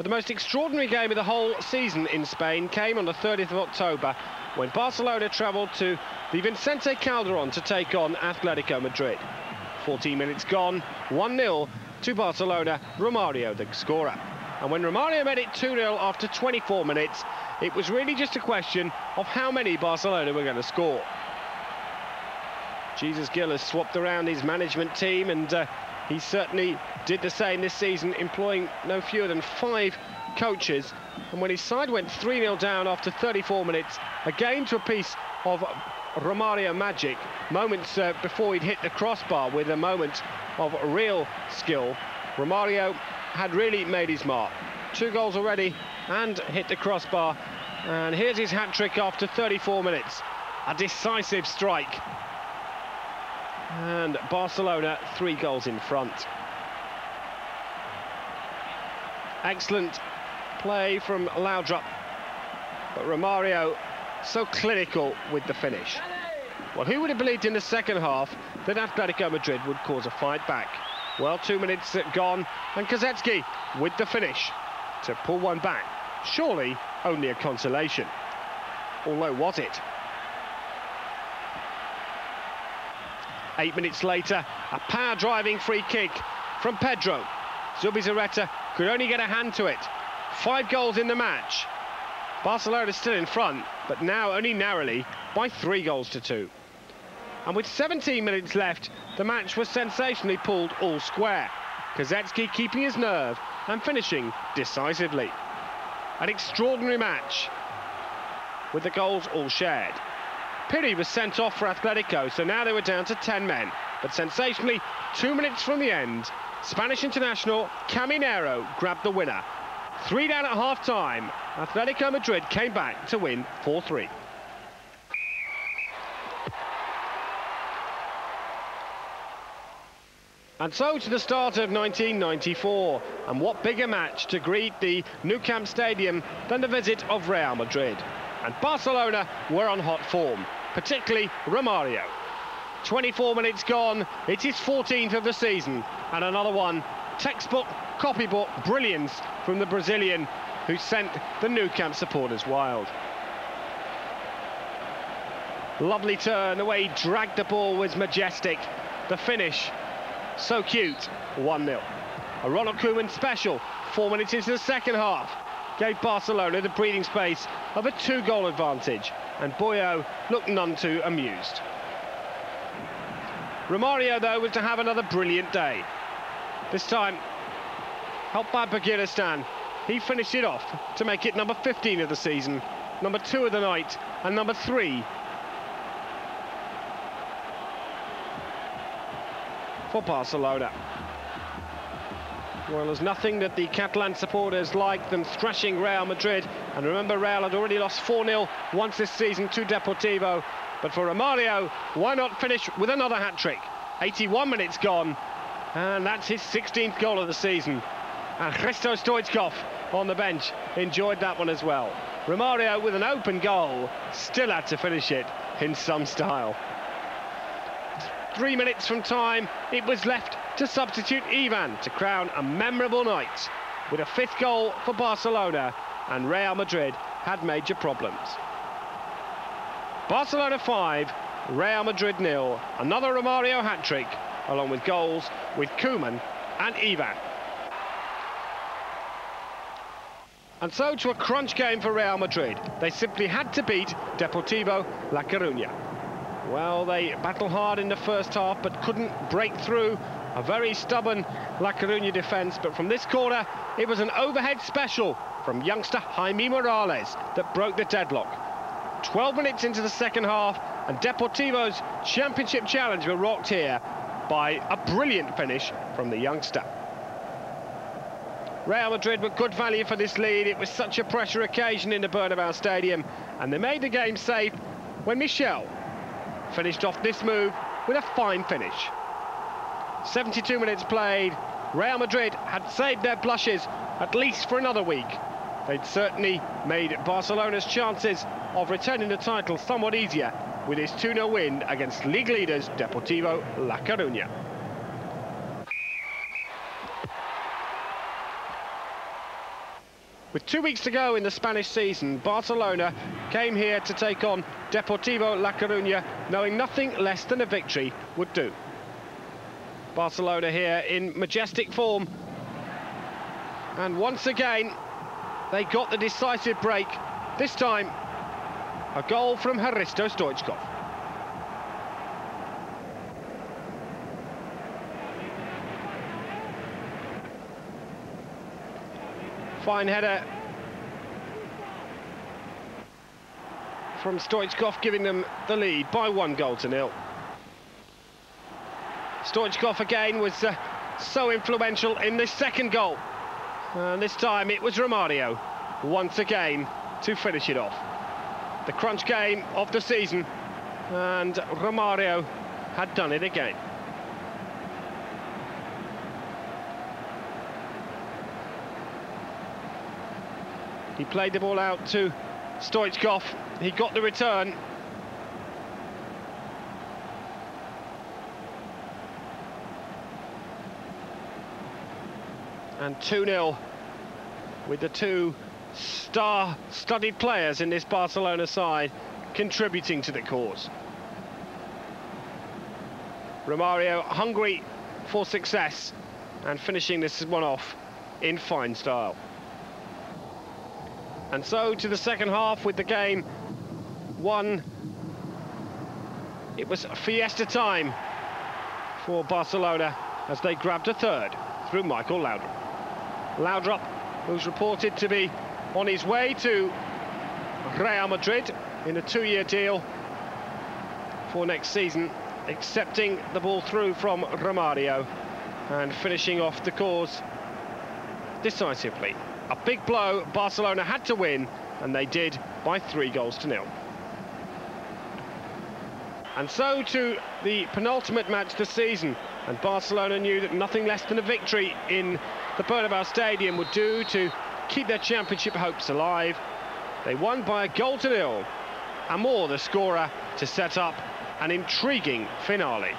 But the most extraordinary game of the whole season in Spain came on the 30th of October when Barcelona travelled to the Vicente Calderón to take on Atletico Madrid. 14 minutes gone, 1-0 to Barcelona, Romario the scorer. And when Romario made it 2-0 after 24 minutes, it was really just a question of how many Barcelona were going to score. Jesus Gil has swapped around his management team, and he certainly did the same this season, employing no fewer than 5 coaches. And when his side went 3-0 down after 34 minutes, again to a piece of Romario magic, moments before he'd hit the crossbar with a moment of real skill, Romario had really made his mark. 2 goals already and hit the crossbar. And here's his hat-trick after 34 minutes. A decisive strike. And Barcelona 3 goals in front. Excellent play from Laudrup, but Romario so clinical with the finish. Well, who would have believed in the second half that Atletico Madrid would cause a fight back? Well, 2 minutes gone, and Kozetsky with the finish to pull one back. Surely only a consolation. Although, was it? 8 minutes later, a power-driving free kick from Pedro. Zubizarreta could only get a hand to it. 5 goals in the match. Barcelona still in front, but now only narrowly by 3 goals to 2. And with 17 minutes left, the match was sensationally pulled all square. Kozetsky keeping his nerve and finishing decisively. An extraordinary match, with the goals all shared. Piri was sent off for Atletico, so now they were down to 10 men. But sensationally, 2 minutes from the end, Spanish international Caminero grabbed the winner. 3 down at half-time, Atletico Madrid came back to win 4-3. And so to the start of 1994, and what bigger match to greet the Nou Camp Stadium than the visit of Real Madrid. And Barcelona were on hot form, particularly Romario. 24 minutes gone, it's his 14th of the season, and another one, textbook, copybook brilliance from the Brazilian who sent the Nou Camp supporters wild. Lovely turn, the way he dragged the ball was majestic. The finish, so cute, 1-0. A Ronald Koeman special, 4 minutes into the second half, gave Barcelona the breathing space of a 2-goal advantage, and BORDEAUX looked none too amused. Romario, though, was to have another brilliant day. This time, helped by Bagiristan, he finished it off to make it number 15 of the season, number 2 of the night, and number 3 for Barcelona. Well, there's nothing that the Catalan supporters like than thrashing Real Madrid. And remember, Real had already lost 4-0 once this season to Deportivo. But for Romario, why not finish with another hat-trick? 81 minutes gone, and that's his 16th goal of the season. And Hristo Stoichkov on the bench enjoyed that one as well. Romario with an open goal, still had to finish it in some style. 3 minutes from time, it was left to substitute Ivan to crown a memorable night with a 5th goal for Barcelona, and Real Madrid had major problems. Barcelona 5, Real Madrid 0. Another Romario hat-trick, along with goals with Koeman and Ivan. And so to a crunch game for Real Madrid. They simply had to beat Deportivo La Coruña. Well, they battled hard in the first half, but couldn't break through a very stubborn La Coruña defence. But from this corner, it was an overhead special from youngster Jaime Morales that broke the deadlock. 12 minutes into the second half, and Deportivo's championship challenge were rocked here by a brilliant finish from the youngster. Real Madrid were good value for this lead. It was such a pressure occasion in the Bernabeu Stadium, and they made the game safe when Michel finished off this move with a fine finish. 72 minutes played. Real Madrid had saved their blushes at least for another week. They'd certainly made Barcelona's chances of returning the title somewhat easier with his 2-0 win against league leaders Deportivo La Coruña. With 2 weeks to go in the Spanish season, Barcelona came here to take on Deportivo La Coruña, knowing nothing less than a victory would do. Barcelona here in majestic form. And once again, they got the decisive break. This time, a goal from Hristo Stoichkov. Fine header from Stoichkov, giving them the lead by 1-0. Stoichkov again was so influential in this second goal. And this time it was Romario once again to finish it off. The crunch game of the season, and Romario had done it again. He played the ball out to Stoichkov. He got the return. And 2-0 with the two star-studded players in this Barcelona side contributing to the cause. Romario hungry for success and finishing this one off in fine style. And so to the second half with the game won. It was fiesta time for Barcelona as they grabbed a third through Michael Laudrup. Laudrup, who's reported to be on his way to Real Madrid in a 2-year deal for next season, accepting the ball through from Romario and finishing off the cause decisively. A big blow Barcelona had to win, and they did by 3-0. And so to the penultimate match this season, and Barcelona knew that nothing less than a victory in the BORDEAUX Stadium would do to keep their championship hopes alive. They won by 1-0, Amor the scorer to set up an intriguing finale.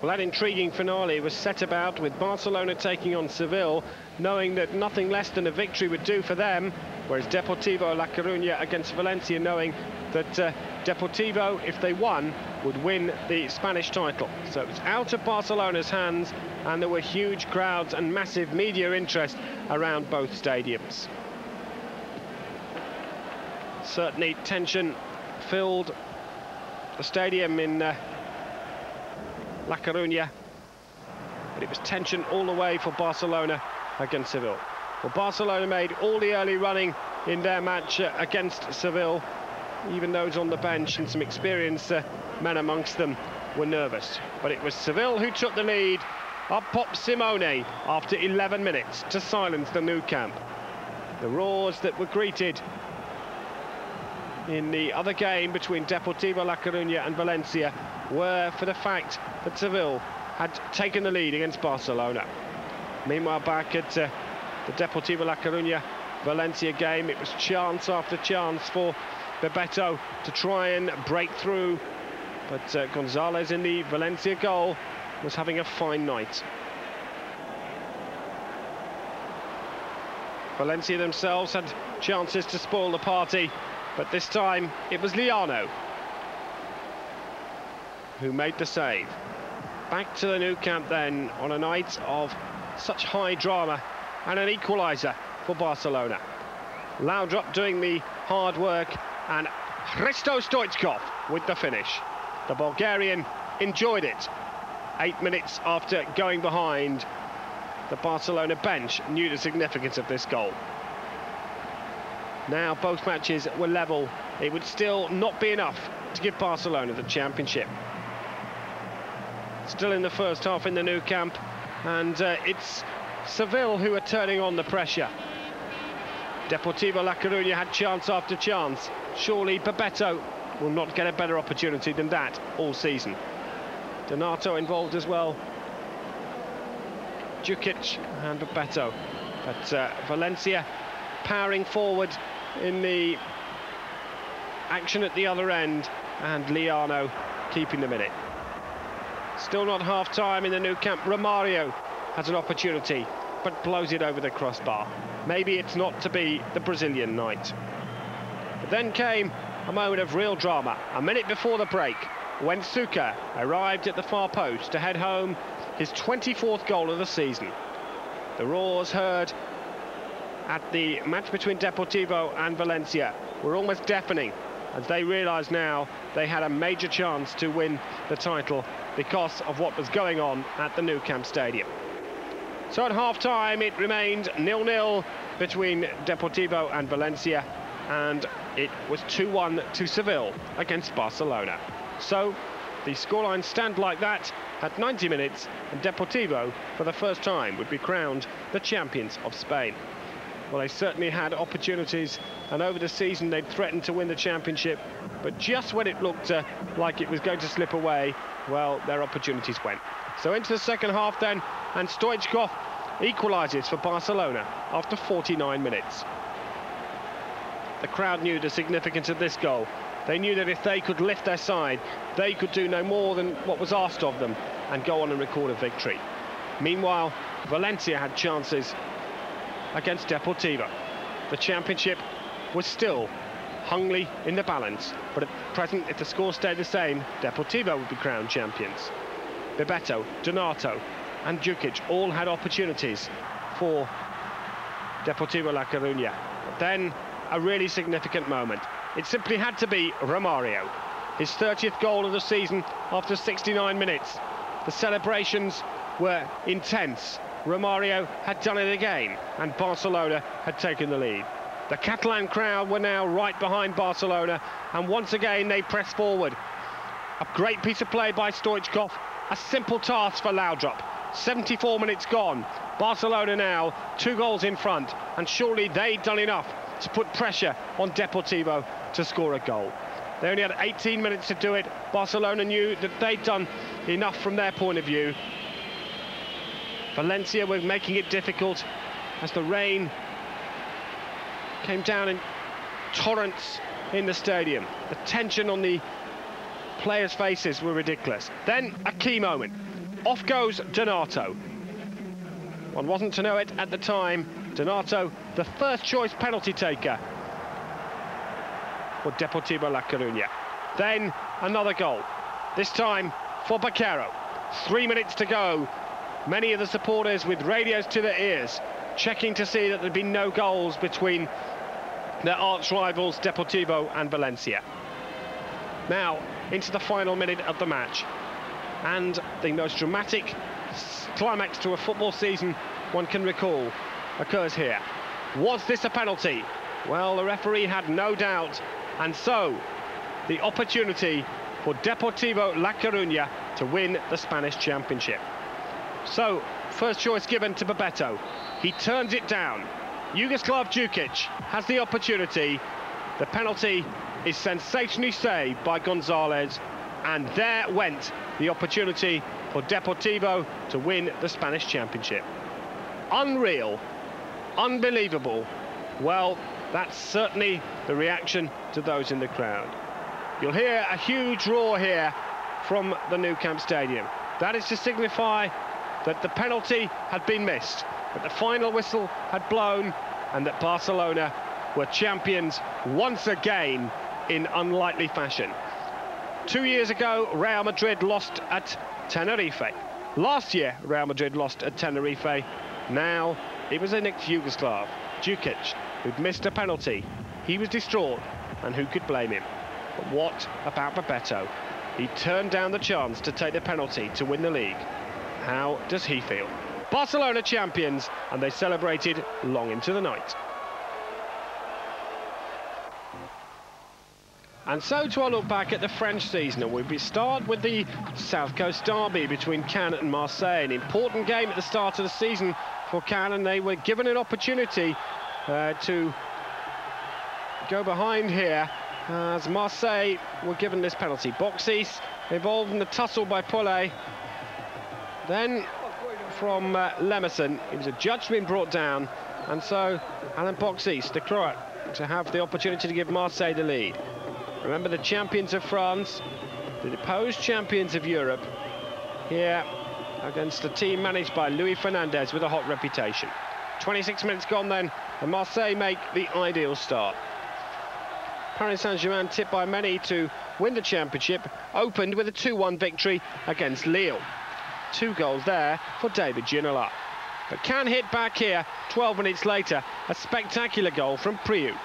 Well, that intriguing finale was set about with Barcelona taking on Seville, knowing that nothing less than a victory would do for them, whereas Deportivo La Coruña against Valencia knowing that Deportivo, if they won, would win the Spanish title. So it was out of Barcelona's hands, and there were huge crowds and massive media interest around both stadiums. Certainly tension filled the stadium in La Coruña, but it was tension all the way for Barcelona against Seville. Well, Barcelona made all the early running in their match against Seville. Even those on the bench and some experienced men amongst them were nervous. But it was Seville who took the lead. Up popped Simone after 11 minutes to silence the Nou Camp. The roars that were greeted in the other game between Deportivo La Coruña and Valencia were for the fact that Seville had taken the lead against Barcelona. Meanwhile, back at the Deportivo La Coruña Valencia game, it was chance after chance for Bebeto to try and break through, but Gonzalez in the Valencia goal was having a fine night. Valencia themselves had chances to spoil the party, but this time it was Liano who made the save. Back to the Nou Camp then on a night of such high drama and an equaliser for Barcelona. Laudrup doing the hard work and Hristo Stoichkov with the finish. The Bulgarian enjoyed it. 8 minutes after going behind, the Barcelona bench knew the significance of this goal. Now both matches were level. It would still not be enough to give Barcelona the championship. Still in the first half in the Nou Camp, and it's Seville who are turning on the pressure. Deportivo La Coruña had chance after chance. Surely Bebeto will not get a better opportunity than that all season. Donato involved as well. Djukic and Bebeto. But Valencia powering forward in the action at the other end, and Liano keeping them in it. Still not half-time in the Nou Camp. Romario has an opportunity, but blows it over the crossbar. Maybe it's not to be the Brazilian night. But then came a moment of real drama. A minute before the break, when Suka arrived at the far post to head home his 24th goal of the season. The roars heard at the match between Deportivo and Valencia were almost deafening, as they realised now they had a major chance to win the title because of what was going on at the Nou Camp Stadium. So at half-time it remained 0-0 between Deportivo and Valencia, and it was 2-1 to Seville against Barcelona. So the scoreline stand like that at 90 minutes, and Deportivo for the first time would be crowned the champions of Spain. Well, they certainly had opportunities, and over the season they'd threatened to win the championship, but just when it looked like it was going to slip away, well, their opportunities went. So into the second half then, and Stoichkov equalises for Barcelona after 49 minutes. The crowd knew the significance of this goal. They knew that if they could lift their side, they could do no more than what was asked of them and go on and record a victory. Meanwhile, Valencia had chances against Deportivo. The championship was still hungly in the balance, but at present, if the score stayed the same, Deportivo would be crowned champions. Bebeto, Donato and Djukic all had opportunities for Deportivo La Coruña. But then, a really significant moment. It simply had to be Romario. His 30th goal of the season after 69 minutes. The celebrations were intense. Romario had done it again, and Barcelona had taken the lead. The Catalan crowd were now right behind Barcelona, and once again they pressed forward. A great piece of play by Stoichkov, a simple task for Laudrup. 74 minutes gone. Barcelona now 2 goals in front, and surely they'd done enough to put pressure on Deportivo to score a goal. They only had 18 minutes to do it. Barcelona knew that they'd done enough from their point of view. Valencia were making it difficult as the rain came down in torrents in the stadium. The tension on the players' faces were ridiculous. Then a key moment. Off goes Donato. One wasn't to know it at the time. Donato, the first choice penalty taker for Deportivo La Coruña. Then another goal, this time for Baquero. 3 minutes to go. Many of the supporters with radios to their ears, checking to see that there'd been no goals between their arch rivals Deportivo and Valencia. Now into the final minute of the match, and the most dramatic climax to a football season one can recall occurs here. Was this a penalty? Well, the referee had no doubt, and so the opportunity for Deportivo La Coruña to win the Spanish championship. So, first choice given to Bebeto. He turns it down. Yugoslav Djukic has the opportunity. The penalty is sensationally saved by Gonzalez, and there went the opportunity for Deportivo to win the Spanish championship. Unreal, unbelievable. Well, that's certainly the reaction to those in the crowd. You'll hear a huge roar here from the Nou Camp Stadium. That is to signify that the penalty had been missed, that the final whistle had blown, and that Barcelona were champions once again in unlikely fashion. 2 years ago, Real Madrid lost at Tenerife. Last year, Real Madrid lost at Tenerife. Now, it was an ex-Yugoslav, Djukic, who'd missed a penalty. He was distraught, and who could blame him? But what about Bebeto? He turned down the chance to take the penalty to win the league. How does he feel? Barcelona champions, and they celebrated long into the night. And so to our look back at the French season, and we start with the South Coast derby between Cannes and Marseille. An important game at the start of the season for Cannes, and they were given an opportunity to go behind here as Marseille were given this penalty. Boxis involved in the tussle by Paulet. Then from Lemerson, it was adjudged being brought down, and so Alan Boxis, the Croat, to have the opportunity to give Marseille the lead. Remember, the champions of France, the deposed champions of Europe, here against a team managed by Luis Fernandez with a hot reputation. 26 minutes gone then, and Marseille make the ideal start. Paris Saint-Germain, tipped by many to win the championship, opened with a 2-1 victory against Lille. 2 goals there for David Ginola. But can hit back here 12 minutes later, a spectacular goal from Priou.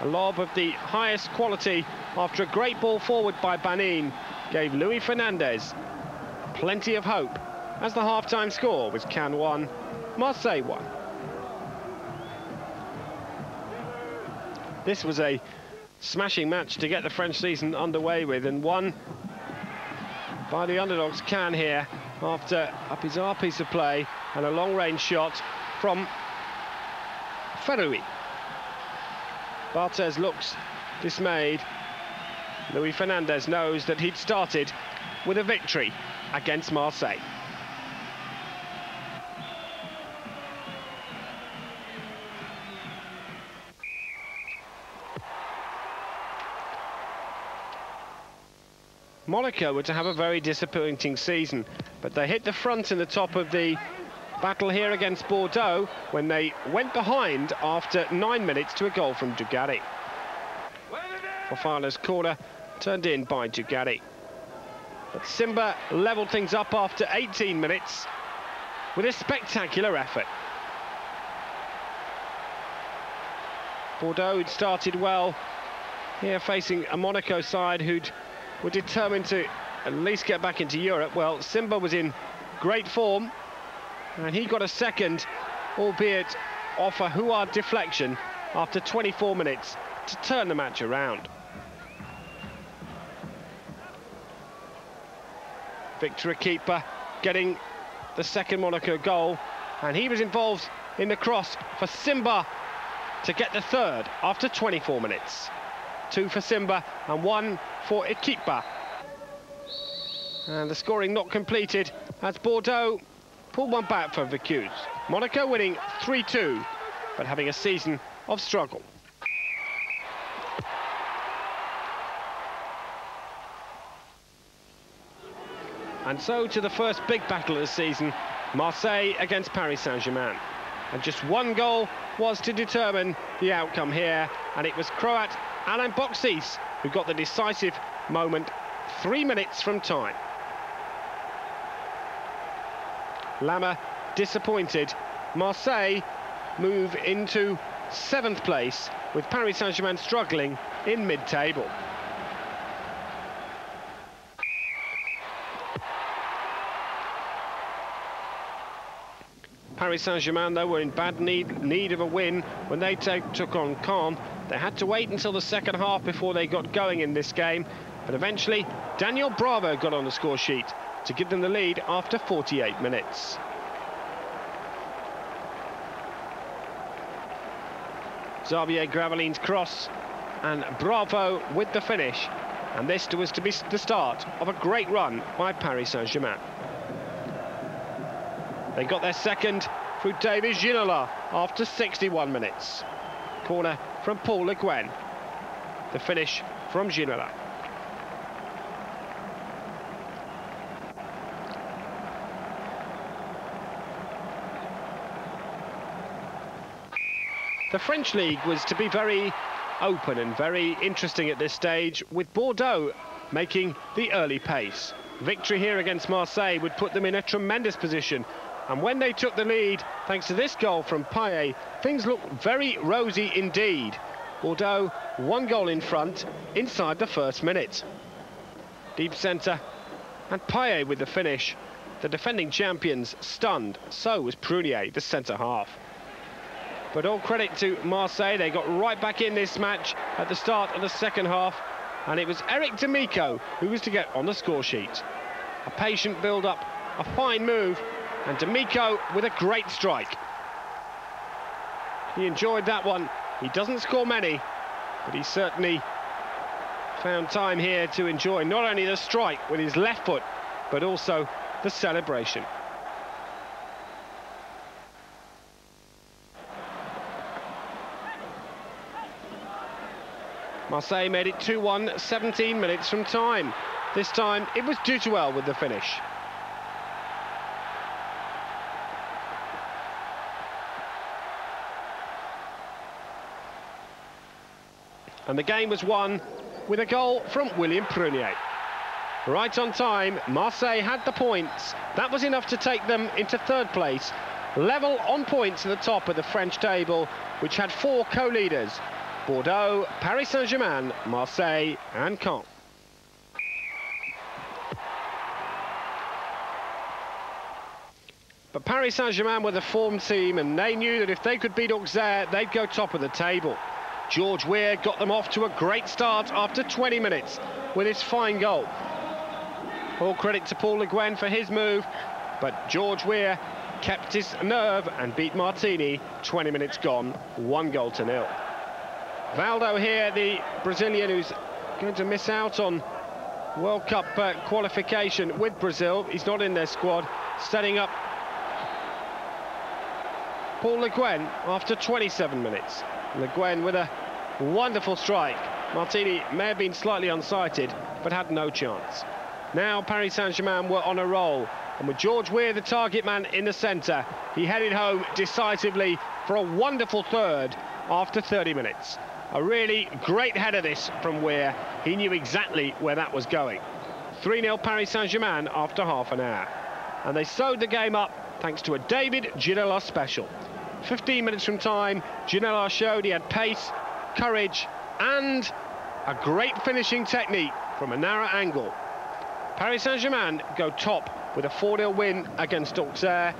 A lob of the highest quality after a great ball forward by Banin gave Luis Fernandez plenty of hope, as the half-time score was Cannes 1, Marseille 1. This was a smashing match to get the French season underway with, and won by the underdogs Cannes here after a bizarre piece of play and a long-range shot from Ferroui. Barthez looks dismayed. Luis Fernandez knows that he'd started with a victory against Marseille. Monaco were to have a very disappointing season, but they hit the front and the top of the battle here against Bordeaux when they went behind after 9 minutes to a goal from Dugarry. Fofana's corner turned in by Dugarry. But Simba levelled things up after 18 minutes with a spectacular effort. Bordeaux had started well here, facing a Monaco side who were determined to at least get back into Europe. Well, Simba was in great form, and he got a second, albeit off a Huard deflection after 24 minutes to turn the match around. Victor Keeper getting the second Monaco goal, and he was involved in the cross for Simba to get the third after 24 minutes. 2 for Simba and 1 for Equipa. And the scoring not completed as Bordeaux pulled one back for Vaucluse. Monaco winning 3-2, but having a season of struggle. And so to the first big battle of the season, Marseille against Paris Saint-Germain. And just 1 goal was to determine the outcome here, and it was Croat Alain Boxis who got the decisive moment 3 minutes from time. Lama disappointed. Marseille move into 7th place, with Paris Saint-Germain struggling in mid-table. Paris Saint-Germain, though, were in bad need of a win when they took on Caen. They had to wait until the second half before they got going in this game, but eventually Daniel Bravo got on the score sheet to give them the lead after 48 minutes. Xavier Graveline's cross, and Bravo with the finish, and this was to be the start of a great run by Paris Saint-Germain. They got their second through David Ginola after 61 minutes. Corner from Paul Le Guen. The finish from Ginola. The French league was to be very open and very interesting at this stage, with Bordeaux making the early pace. Victory here against Marseille would put them in a tremendous position, and when they took the lead, thanks to this goal from Payet, things looked very rosy indeed. Bordeaux 1 goal in front inside the first minute. Deep centre, and Payet with the finish. The defending champions stunned, so was Prunier, the centre-half. But all credit to Marseille, they got right back in this match at the start of the second half, and it was Eric D'Amico who was to get on the score sheet. A patient build-up, a fine move, and D'Amico with a great strike. He enjoyed that one. He doesn't score many, but he certainly found time here to enjoy not only the strike with his left foot, but also the celebration. Marseille made it 2-1, 17 minutes from time. This time it was due to well with the finish. And the game was won with a goal from William Prunier. Right on time, Marseille had the points. That was enough to take them into third place, level on points at the top of the French table, which had 4 co-leaders: Bordeaux, Paris Saint-Germain, Marseille and Caen. But Paris Saint-Germain were the form team, and they knew that if they could beat Auxerre, they'd go top of the table. George Weah got them off to a great start after 20 minutes with his fine goal. All credit to Paul Le Guen for his move, but George Weah kept his nerve and beat Martini 20 minutes gone, 1-0. Valdo here, the Brazilian who's going to miss out on World Cup qualification with Brazil. He's not in their squad, setting up Paul Le Guen after 27 minutes. Le Guen with a wonderful strike. Martini may have been slightly unsighted, but had no chance. Now Paris Saint-Germain were on a roll, and with George Weah, the target man, in the centre, he headed home decisively for a wonderful third after 30 minutes. A really great header this from Weah. He knew exactly where that was going. 3-0 Paris Saint-Germain after half an hour. And they sewed the game up thanks to a David Ginola special. 15 minutes from time, Ginola showed he had pace, courage and a great finishing technique from a narrow angle. Paris Saint-Germain go top with a 4-0 win against Auxerre.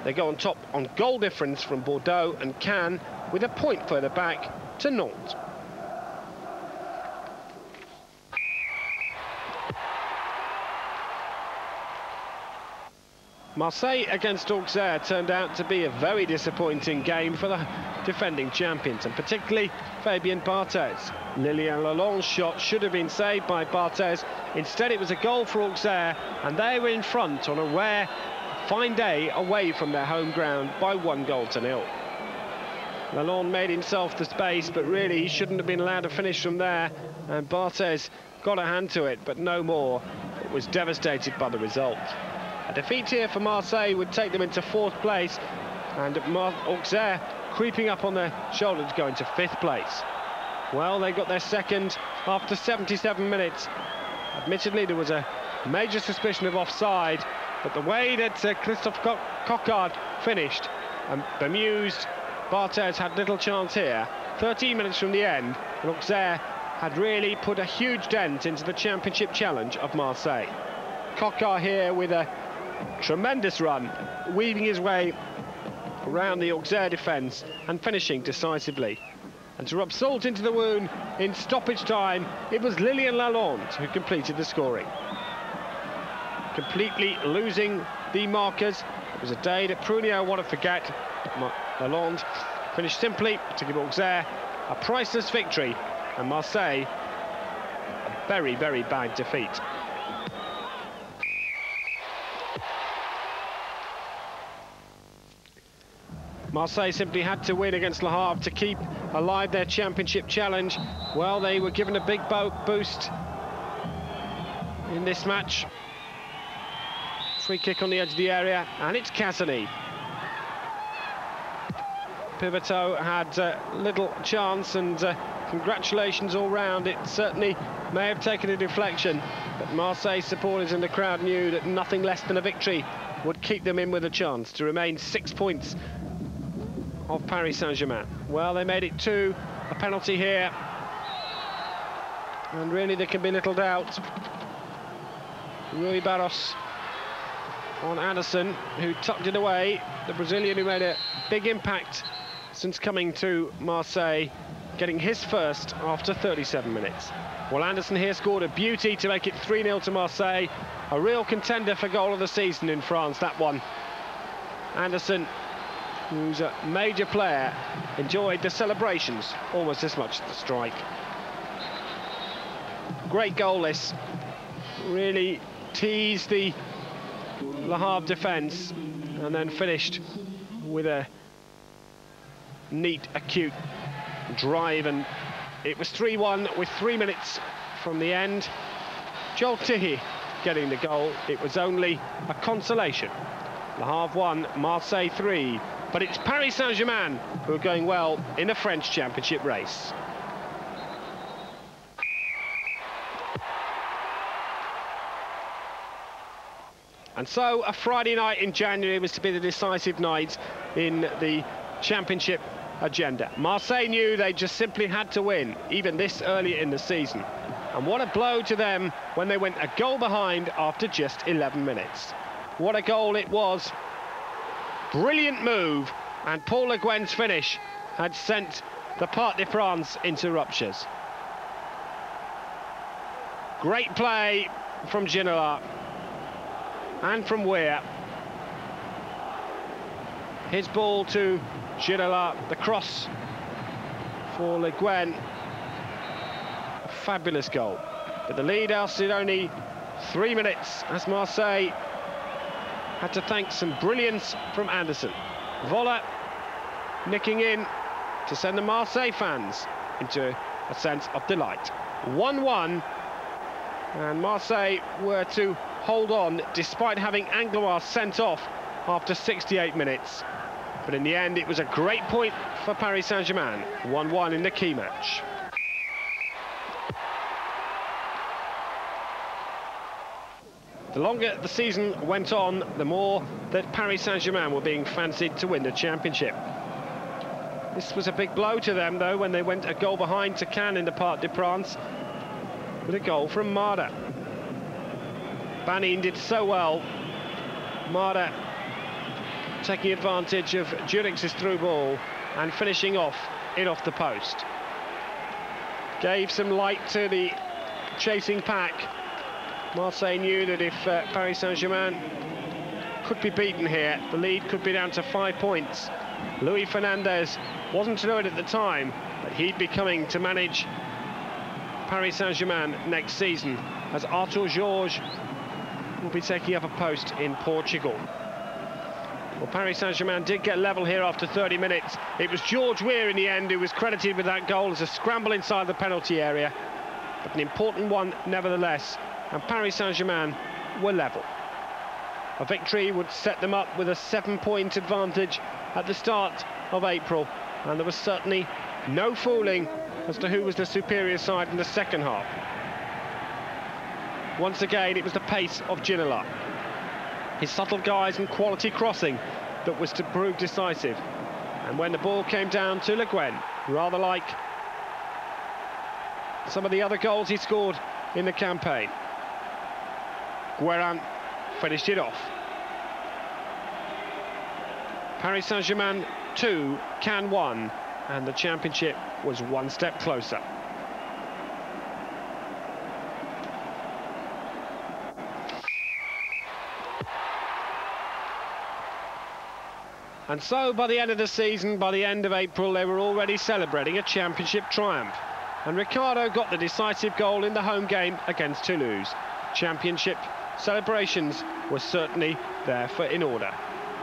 They go on top on goal difference from Bordeaux and Cannes, with a point further back to Nantes. Marseille against Auxerre turned out to be a very disappointing game for the defending champions, and particularly Fabien Barthez. Lilian Lalonde's shot should have been saved by Barthez. Instead, it was a goal for Auxerre, and they were in front on a rare, fine day away from their home ground by 1-0. Lalonde made himself the space, but really he shouldn't have been allowed to finish from there, and Barthez got a hand to it, but no more. It was devastated by the result. A defeat here for Marseille would take them into 4th place, and Auxerre creeping up on their shoulder to go into 5th place. Well, they got their second after 77 minutes. Admittedly, there was a major suspicion of offside, but the way that Christophe Coquard finished and bemused Barthez had little chance here. 13 minutes from the end, and Auxerre had really put a huge dent into the championship challenge of Marseille. Coquard here with a tremendous run, weaving his way around the Auxerre defence and finishing decisively. And to rub salt into the wound in stoppage time, it was Lilian Lalonde who completed the scoring. Completely losing the markers. It was a day that Prunier wanted to forget. Lalonde finished simply to give Auxerre a priceless victory, and Marseille a very, very bad defeat. Marseille simply had to win against Le Havre to keep alive their championship challenge. Well, they were given a big boost in this match. Free kick on the edge of the area, and it's Cassini. Pivoteau had little chance, and congratulations all round. It certainly may have taken a deflection, but Marseille supporters in the crowd knew that nothing less than a victory would keep them in with a chance to remain 6 points of Paris Saint-Germain. Well, they made it 2, a penalty here, and really there can be little doubt. Rui Barros on Anderson, who tucked it away, the Brazilian who made a big impact since coming to Marseille, getting his first after 37 minutes. Well, Anderson here scored a beauty to make it 3-0 to Marseille, a real contender for goal of the season in France, that one. Anderson, who's a major player, enjoyed the celebrations almost as much as the strike. Great goal this. Really teased the Le Havre defence and then finished with a neat, acute drive, and it was 3-1 with 3 minutes from the end. Joel Tihi getting the goal. It was only a consolation. Le Havre 1, Marseille 3. But it's Paris Saint-Germain who are going well in the French Championship race. And so a Friday night in January was to be the decisive night in the Championship agenda. Marseille knew they just simply had to win, even this early in the season. And what a blow to them when they went a goal behind after just 11 minutes. What a goal it was. Brilliant move, and Paul Le Guen's finish had sent the Parc des Princes into ruptures. Great play from Ginola and from Weir. His ball to Ginola, the cross for Le Guen. A fabulous goal. But the lead lasted only 3 minutes as Marseille had to thank some brilliance from Anderson. Voller nicking in to send the Marseille fans into a sense of delight. 1-1, and Marseille were to hold on despite having Anglois sent off after 68 minutes. But in the end, it was a great point for Paris Saint-Germain. 1-1 in the key match. The longer the season went on, the more that Paris Saint-Germain were being fancied to win the championship. This was a big blow to them, though, when they went a goal behind to Cannes in the Parc des Princes with a goal from Mada. Banin did so well. Mada taking advantage of Jurix's through ball and finishing off the post. Gave some light to the chasing pack. Marseille knew that if Paris Saint-Germain could be beaten here, the lead could be down to 5 points. Luis Fernandez wasn't to know it at the time, but he'd be coming to manage Paris Saint-Germain next season, as Arthur Jorge will be taking up a post in Portugal. Well, Paris Saint-Germain did get level here after 30 minutes. It was George Weir in the end who was credited with that goal as a scramble inside the penalty area, but an important one nevertheless, and Paris Saint-Germain were level. A victory would set them up with a 7-point advantage at the start of April, and there was certainly no fooling as to who was the superior side in the second half. Once again, it was the pace of Ginola, his subtle guise and quality crossing that was to prove decisive. And when the ball came down to Le Guen, rather like some of the other goals he scored in the campaign, Guérin finished it off. Paris Saint-Germain 2, Cannes 1, and the championship was one step closer. And so, by the end of the season, by the end of April, they were already celebrating a championship triumph. And Ricardo got the decisive goal in the home game against Toulouse. Championship celebrations were certainly there for in order.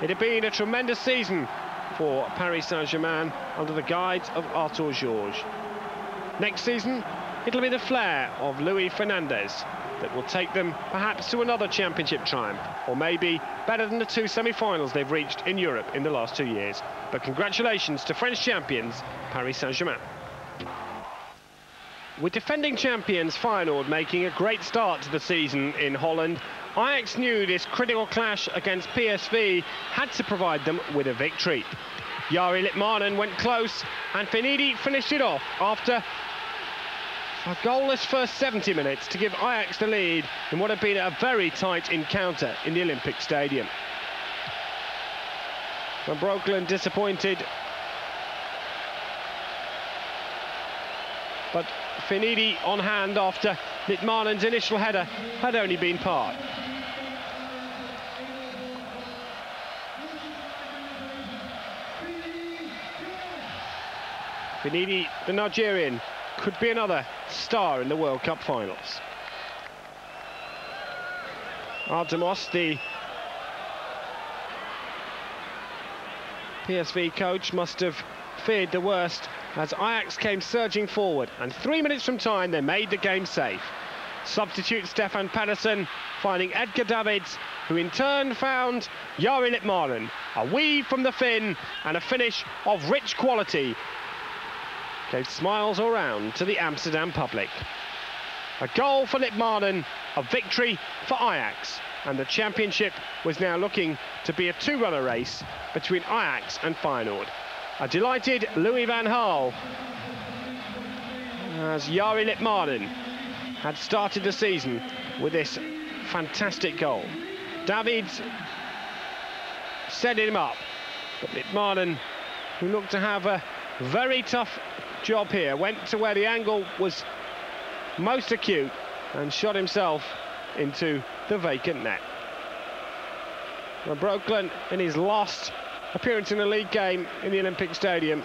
It had been a tremendous season for Paris Saint-Germain under the guidance of Arthur Jorge. Next season, it'll be the flair of Luis Fernandez that will take them perhaps to another championship triumph, or maybe better than the 2 semi-finals they've reached in Europe in the last 2 years. But congratulations to French champions, Paris Saint-Germain. With defending champions Feyenoord making a great start to the season in Holland, Ajax knew this critical clash against PSV had to provide them with a victory. Jari Litmanen went close, and Finidi finished it off after a goalless first 70 minutes to give Ajax the lead in what had been a very tight encounter in the Olympic Stadium. Van Breukelen disappointed, but Finidi on hand after Litmanen's initial header had only been part. Finidi, the Nigerian, could be another star in the World Cup finals. Ardemos, the PSV coach, must have feared the worst as Ajax came surging forward, and 3 minutes from time they made the game safe. Substitute Stefan Pedersen finding Edgar Davids, who in turn found Jari Litmanen. A weave from the Finn and a finish of rich quality gave smiles all round to the Amsterdam public. A goal for Litmanen, a victory for Ajax, and the championship was now looking to be a two-runner race between Ajax and Feyenoord. A delighted Louis van Gaal, as Jari Litmanen had started the season with this fantastic goal. Davids set him up, but Litmanen, who looked to have a very tough job here, went to where the angle was most acute and shot himself into the vacant net. Brooklyn, in his last appearance in a league game in the Olympic Stadium,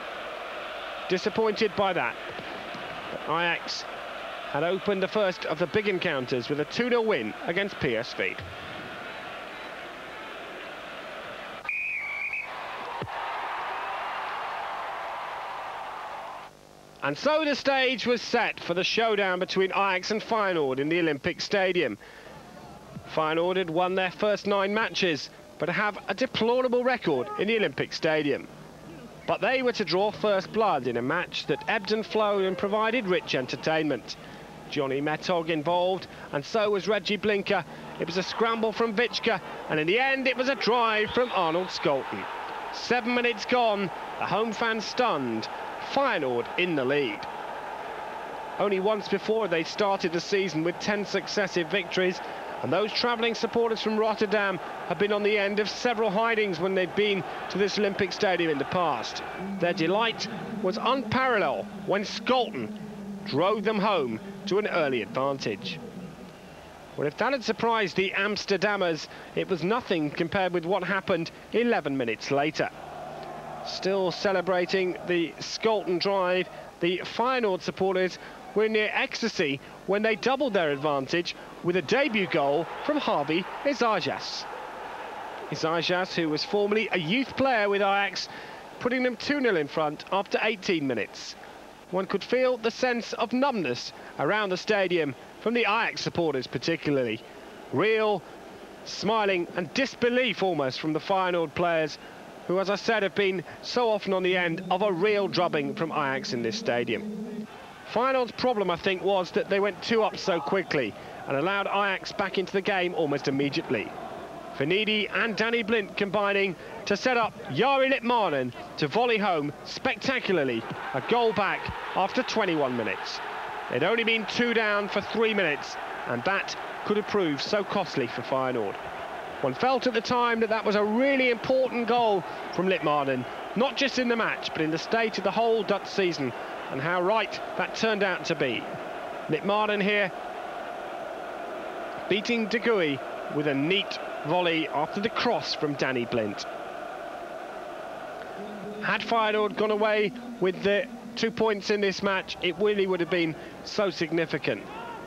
disappointed by that. But Ajax had opened the first of the big encounters with a 2-0 win against PSV. And so the stage was set for the showdown between Ajax and Feyenoord in the Olympic Stadium. Feyenoord had won their first 9 matches, but have a deplorable record in the Olympic Stadium. But they were to draw first blood in a match that ebbed and flowed and provided rich entertainment. Johnny Metog involved, and so was Reggie Blinker. It was a scramble from Vichka, and in the end it was a drive from Arnold Skolten. 7 minutes gone, the home fans stunned, Feyenoord in the lead. Only once before they started the season with 10 successive victories, and those travelling supporters from Rotterdam have been on the end of several hidings when they'd been to this Olympic Stadium in the past. Their delight was unparalleled when Skolten drove them home to an early advantage. Well, if that had surprised the Amsterdammers, it was nothing compared with what happened 11 minutes later. Still celebrating the Skolten drive, the Feyenoord supporters were near ecstasy when they doubled their advantage with a debut goal from Harvey Isaijas. Isaijas, who was formerly a youth player with Ajax, putting them 2-0 in front after 18 minutes. One could feel the sense of numbness around the stadium from the Ajax supporters particularly. Real smiling and disbelief almost from the Feyenoord players, who, as I said, have been so often on the end of a real drubbing from Ajax in this stadium. Feyenoord's problem, I think, was that they went 2 up so quickly and allowed Ajax back into the game almost immediately. Venidi and Danny Blind combining to set up Jari Litmanen to volley home spectacularly a goal back after 21 minutes. They'd only been 2 down for 3 minutes, and that could have proved so costly for Feyenoord. One felt at the time that that was a really important goal from Litmanen, not just in the match, but in the state of the whole Dutch season, and how right that turned out to be. Litmanen here beating De Goey with a neat volley after the cross from Danny Blind. Had Feyenoord gone away with the 2 points in this match, it really would have been so significant.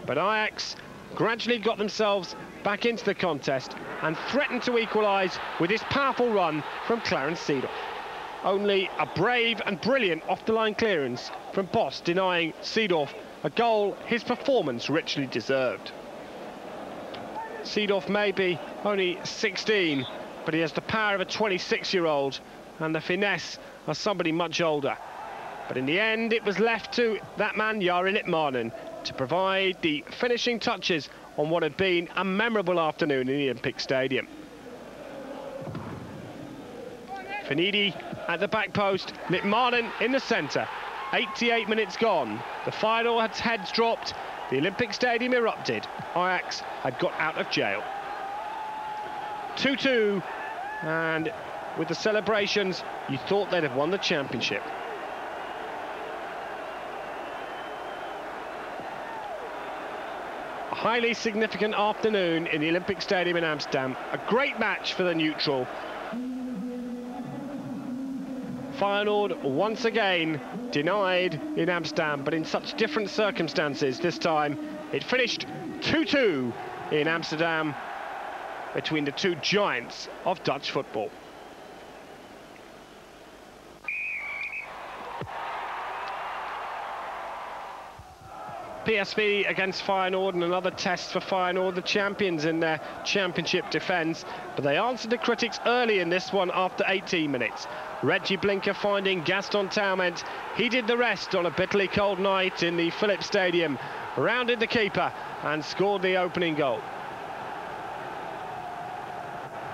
But Ajax gradually got themselves back into the contest and threatened to equalise with this powerful run from Clarence Seedorf. Only a brave and brilliant off-the-line clearance from Boss denying Seedorf a goal his performance richly deserved. Seedorf may be only 16, but he has the power of a 26-year-old and the finesse of somebody much older. But in the end, it was left to that man, Jari Litmanen, to provide the finishing touches on what had been a memorable afternoon in the Olympic Stadium. Venidi at the back post, Litmanen in the centre. 88 minutes gone. The final had heads dropped. The Olympic Stadium erupted. Ajax had got out of jail. 2-2, and with the celebrations, you thought they'd have won the championship. A highly significant afternoon in the Olympic Stadium in Amsterdam. A great match for the neutral. Feyenoord once again denied in Amsterdam, but in such different circumstances this time. It finished 2-2 in Amsterdam between the two giants of Dutch football. PSV against Feyenoord, and another test for Feyenoord, the champions in their championship defence. But they answered the critics early in this one after 18 minutes. Reggie Blinker finding Gaston Taument. He did the rest on a bitterly cold night in the Philips Stadium, rounded the keeper and scored the opening goal.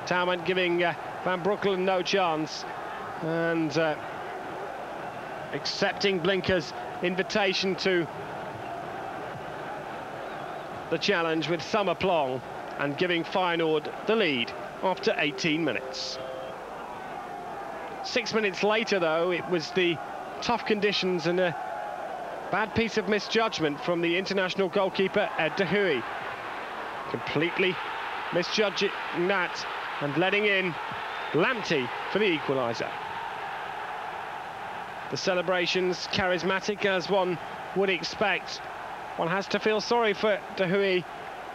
Taument giving Van Breukelen no chance, and accepting Blinker's invitation to the challenge with some aplomb, and giving Feyenoord the lead after 18 minutes. 6 minutes later, though, it was the tough conditions and a bad piece of misjudgment from the international goalkeeper Ed de Huy. Completely misjudging that and letting in Lamptey for the equaliser. The celebrations charismatic as one would expect. One has to feel sorry for de Huy.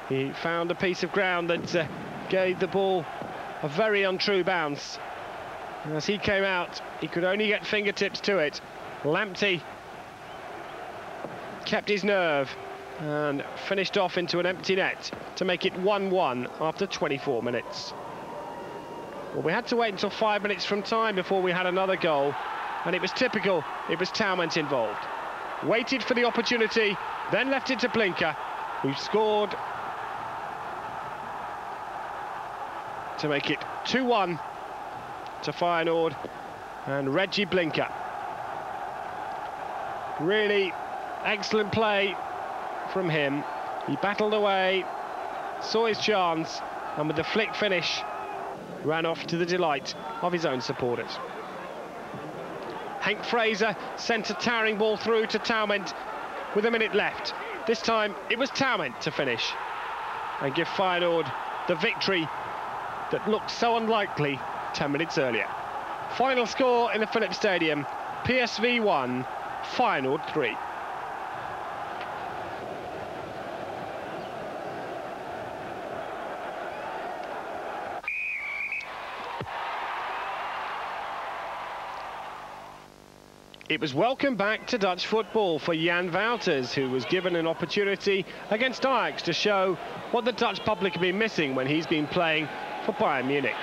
He found a piece of ground that gave the ball a very untrue bounce. And as he came out, he could only get fingertips to it. Lamptey kept his nerve and finished off into an empty net to make it 1-1 after 24 minutes. Well, we had to wait until 5 minutes from time before we had another goal, and it was typical. It was Taument involved. Waited for the opportunity, then left it to Blinker, who scored to make it 2-1 to Feyenoord, and Reggie Blinker. Really excellent play from him. He battled away, saw his chance, and with the flick finish, ran off to the delight of his own supporters. Hank Fraser sent a towering ball through to Taument with a minute left. This time it was Taument to finish and give Feyenoord the victory that looked so unlikely 10 minutes earlier. Final score in the Philips Stadium: PSV 1, Feyenoord 3. It was welcome back to Dutch football for Jan Wouters, who was given an opportunity against Ajax to show what the Dutch public have been missing when he's been playing for Bayern Munich.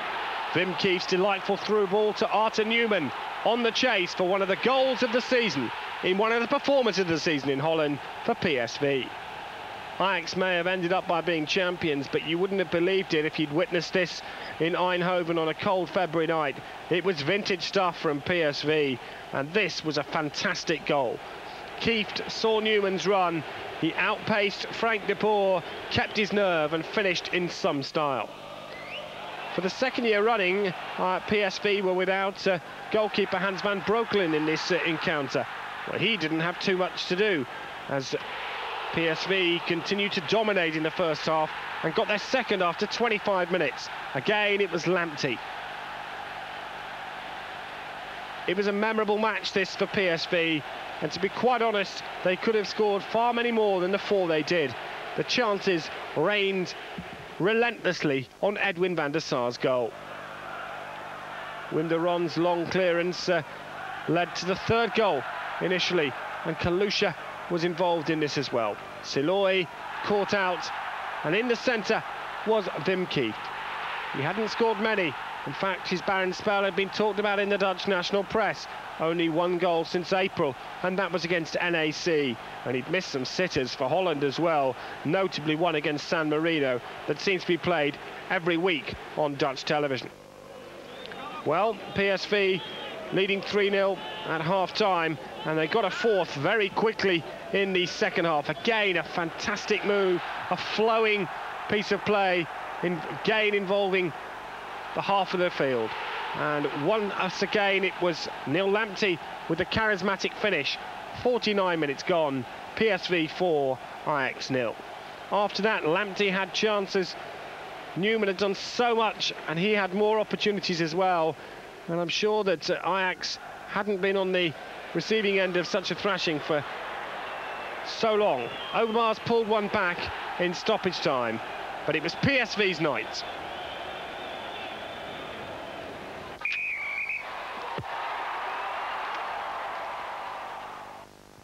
Wim Kief's delightful through ball to Arthur Newman on the chase for one of the goals of the season, in one of the performances of the season in Holland for PSV. Ajax may have ended up by being champions, but you wouldn't have believed it if you'd witnessed this in Eindhoven on a cold February night. It was vintage stuff from PSV, and this was a fantastic goal. Kieft saw Newman's run, he outpaced Frank de Boer, kept his nerve and finished in some style. For the second year running, PSV were without goalkeeper Hans van Breukelen in this encounter. Well, he didn't have too much to do, as PSV continued to dominate in the first half and got their second after 25 minutes. Again, it was Lamptey. It was a memorable match, this, for PSV, and to be quite honest, they could have scored far many more than the 4 they did. The chances rained relentlessly on Edwin van der Sar's goal. Wim de Ron's long clearance led to the third goal initially, and Kalusha was involved in this as well. Siloy caught out, and in the centre was Wim Kieft. He hadn't scored many. In fact, his barren spell had been talked about in the Dutch national press. Only 1 goal since April, and that was against NAC. And he'd missed some sitters for Holland as well, notably one against San Marino that seems to be played every week on Dutch television. Well, PSV leading 3-0 at half-time, and they got a fourth very quickly in the second half. Again, a fantastic move, a flowing piece of play, again involving the half of the field. And once again, it was Neil Lamptey with a charismatic finish. 49 minutes gone, PSV 4, Ajax 0. After that, Lamptey had chances. Newman had done so much, and he had more opportunities as well. And I'm sure that Ajax hadn't been on the receiving end of such a thrashing for so long. Overmars pulled one back in stoppage time, but it was PSV's night.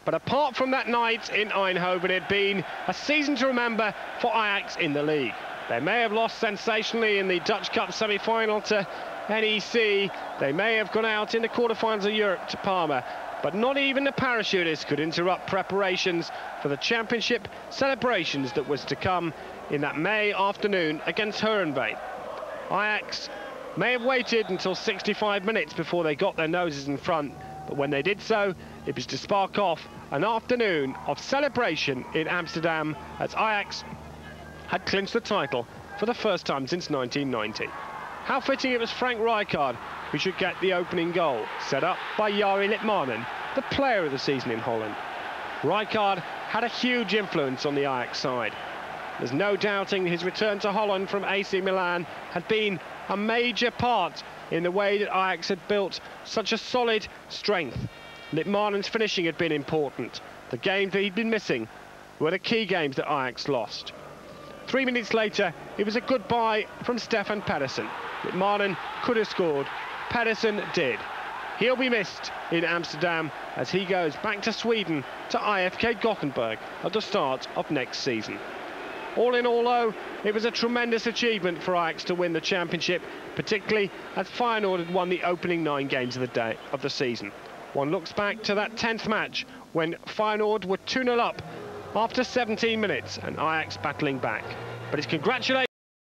But apart from that night in Eindhoven, it had been a season to remember for Ajax in the league. They may have lost sensationally in the Dutch Cup semi-final to NEC. They may have gone out in the quarterfinals of Europe to Parma. But not even the parachutists could interrupt preparations for the championship celebrations that was to come in that May afternoon against Heerenveen. Ajax may have waited until 65 minutes before they got their noses in front, but when they did so, it was to spark off an afternoon of celebration in Amsterdam as Ajax had clinched the title for the first time since 1990. How fitting it was Frank Rijkaard who should get the opening goal, set up by Jari Litmanen, the player of the season in Holland. Rijkaard had a huge influence on the Ajax side. There's no doubting his return to Holland from AC Milan had been a major part in the way that Ajax had built such a solid strength. Litmanen's finishing had been important. The games that he'd been missing were the key games that Ajax lost. 3 minutes later, it was a goodbye from Stefan Pedersen. Litmanen could have scored. Pedersen did. He'll be missed in Amsterdam as he goes back to Sweden to IFK Gothenburg at the start of next season. All in all, though, it was a tremendous achievement for Ajax to win the championship, particularly as Feyenoord had won the opening 9 games of the season. One looks back to that 10th match when Feyenoord were 2-0 up after 17 minutes and Ajax battling back. But it's congratulations